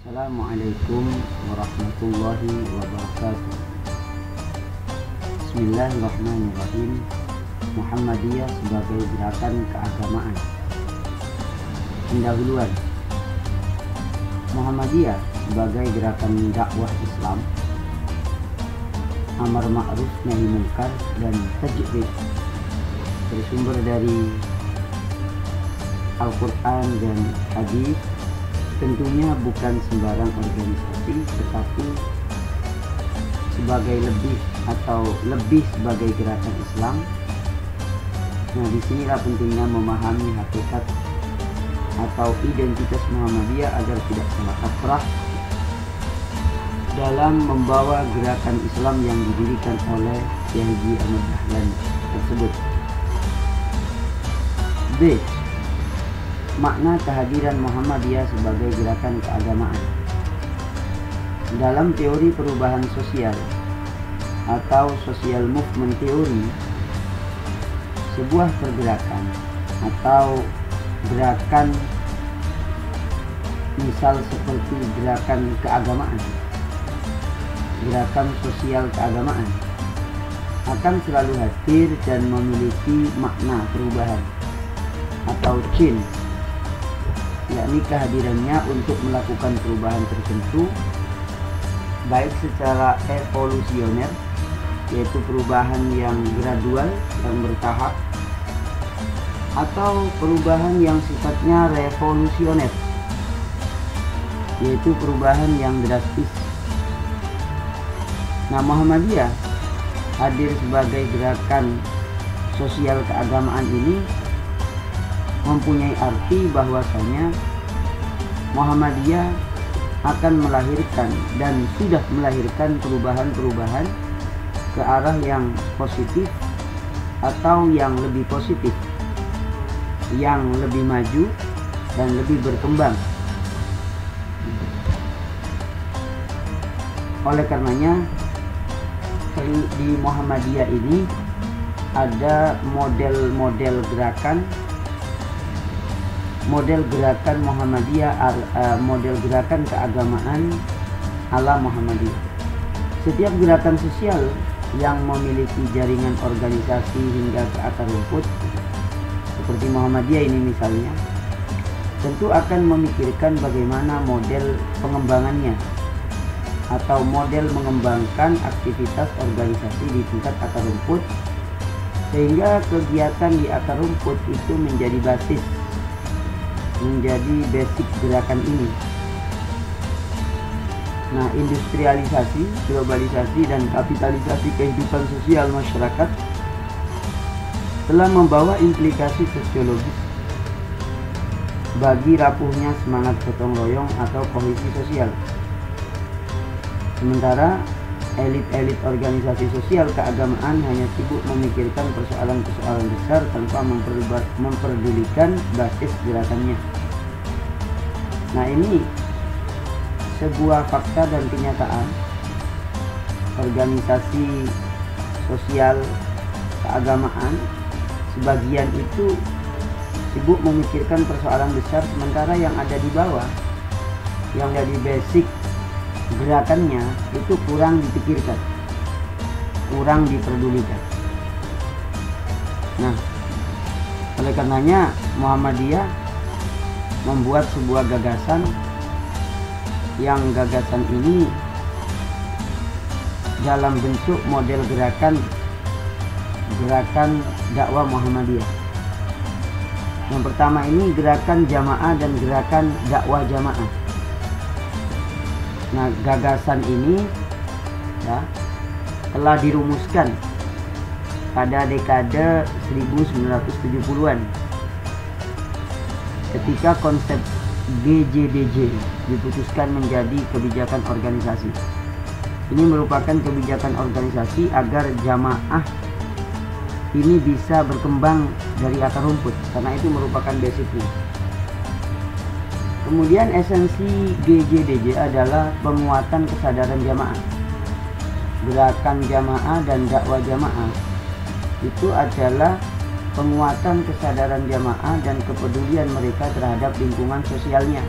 Assalamualaikum warahmatullahi wabarakatuh. Bismillahirrahmanirrahim. Muhammadiyah sebagai gerakan keagamaan. Pendahuluan. Muhammadiyah sebagai gerakan dakwah Islam, amar ma'ruf nahi munkar dan tajrid, bersumber dari Al-Quran dan hadis. Tentunya bukan sembarang organisasi, tetapi sebagai lebih sebagai gerakan Islam. Nah, disinilah pentingnya memahami hakikat atau identitas Muhammadiyah agar tidak salah kaprah dalam membawa gerakan Islam yang didirikan oleh Kiai Haji Ahmad Dahlan tersebut. B. Makna kehadiran Muhammadiyah sebagai gerakan keagamaan. Dalam teori perubahan sosial atau social movement teori, sebuah pergerakan atau gerakan misal seperti gerakan keagamaan, gerakan sosial keagamaan akan selalu hadir dan memiliki makna perubahan atau change, yakni kehadirannya untuk melakukan perubahan tertentu, baik secara evolusioner, yaitu perubahan yang gradual, yang bertahap, atau perubahan yang sifatnya revolusioner, yaitu perubahan yang drastis. Nah, Muhammadiyah hadir sebagai gerakan sosial keagamaan ini mempunyai arti bahwasanya Muhammadiyah akan melahirkan dan sudah melahirkan perubahan-perubahan ke arah yang positif atau yang lebih positif, yang lebih maju dan lebih berkembang. Oleh karenanya di Muhammadiyah ini ada model-model gerakan Muhammadiyah, model gerakan keagamaan ala Muhammadiyah. Setiap gerakan sosial yang memiliki jaringan organisasi hingga ke akar rumput seperti Muhammadiyah ini misalnya, tentu akan memikirkan bagaimana model pengembangannya atau model mengembangkan aktivitas organisasi di tingkat akar rumput, sehingga kegiatan di akar rumput itu menjadi basic gerakan ini. Nah, industrialisasi, globalisasi, dan kapitalisasi kehidupan sosial masyarakat telah membawa implikasi sosiologis bagi rapuhnya semangat gotong royong atau kohesi sosial. Sementara elit-elit organisasi sosial keagamaan hanya sibuk memikirkan persoalan-persoalan besar tanpa memperdulikan basis gerakannya. Nah, ini sebuah fakta dan kenyataan. Organisasi sosial keagamaan sebagian itu sibuk memikirkan persoalan besar, sementara yang ada di bawah, yang jadi basic gerakannya itu kurang dipikirkan, kurang diperdulikan. Nah, oleh karenanya Muhammadiyah membuat sebuah gagasan, yang gagasan ini dalam bentuk model gerakan dakwah Muhammadiyah. Yang pertama ini gerakan jamaah dan gerakan dakwah jamaah. Nah, gagasan ini telah dirumuskan pada dekade 1970-an ketika konsep GJDJ diputuskan menjadi kebijakan organisasi. Ini merupakan kebijakan organisasi agar jamaah ini bisa berkembang dari akar rumput, karena itu merupakan basicnya. Kemudian esensi GJDJ adalah penguatan kesadaran jamaah. Gerakan jamaah dan dakwah jamaah itu adalah penguatan kesadaran jamaah dan kepedulian mereka terhadap lingkungan sosialnya.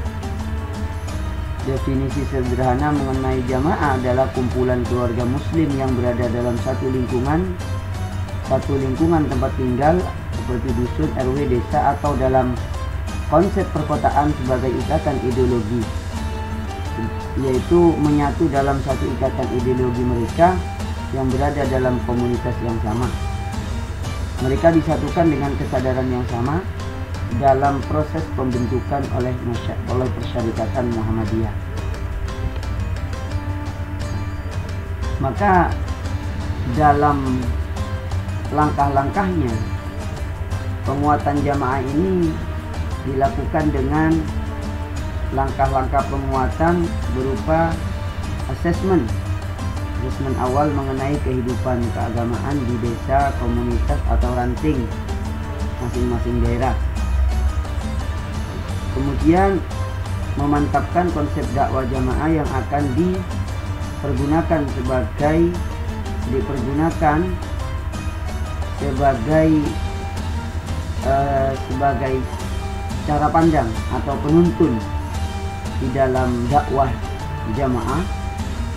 Definisi sederhana mengenai jamaah adalah kumpulan keluarga muslim yang berada dalam satu lingkungan tempat tinggal seperti dusun, RW, desa, atau dalam konsep perkotaan sebagai ikatan ideologi, yaitu menyatu dalam satu ikatan ideologi mereka yang berada dalam komunitas yang sama. Mereka disatukan dengan kesadaran yang sama dalam proses pembentukan oleh Persyarikatan Muhammadiyah. Maka dalam langkah-langkahnya penguatan jamaah ini dilakukan dengan langkah-langkah penguatan berupa asesmen awal mengenai kehidupan keagamaan di desa, komunitas, atau ranting masing-masing daerah. Kemudian memantapkan konsep dakwah jamaah yang akan dipergunakan sebagai cara pandang atau penuntun di dalam dakwah jamaah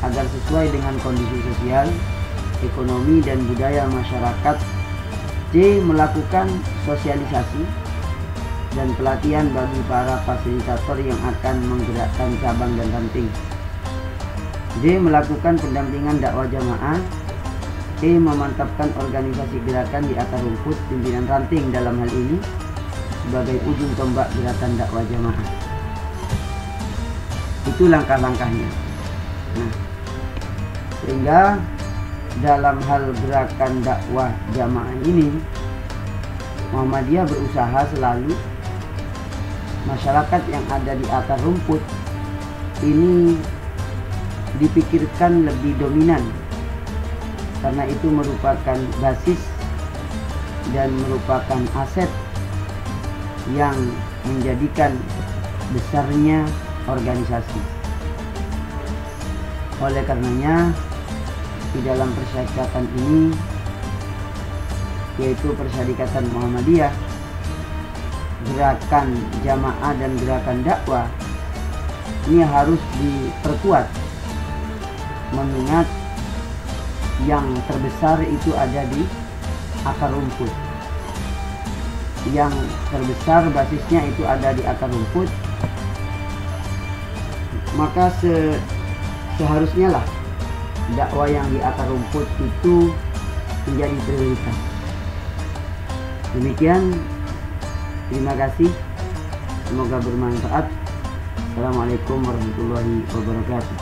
agar sesuai dengan kondisi sosial, ekonomi, dan budaya masyarakat. C. Melakukan sosialisasi dan pelatihan bagi para fasilitator yang akan menggerakkan cabang dan ranting. D. Melakukan pendampingan dakwah jamaah. E. Memantapkan organisasi gerakan di akar rumput pimpinan ranting dalam hal ini sebagai ujung tombak gerakan dakwah jamaah. Itu langkah-langkahnya. Nah, sehingga dalam hal gerakan dakwah jamaah ini, Muhammadiyah berusaha selalu masyarakat yang ada di akar rumput ini dipikirkan lebih dominan, karena itu merupakan basis dan merupakan aset yang menjadikan besarnya organisasi. Oleh karenanya, di dalam persyarikatan ini, yaitu Persyarikatan Muhammadiyah, gerakan jamaah dan gerakan dakwah ini harus diperkuat, mengingat yang terbesar itu ada di akar rumput. Yang terbesar basisnya itu ada di akar rumput, maka seharusnya lah dakwah yang di akar rumput itu menjadi prioritas. Demikian, terima kasih, semoga bermanfaat. Assalamualaikum warahmatullahi wabarakatuh.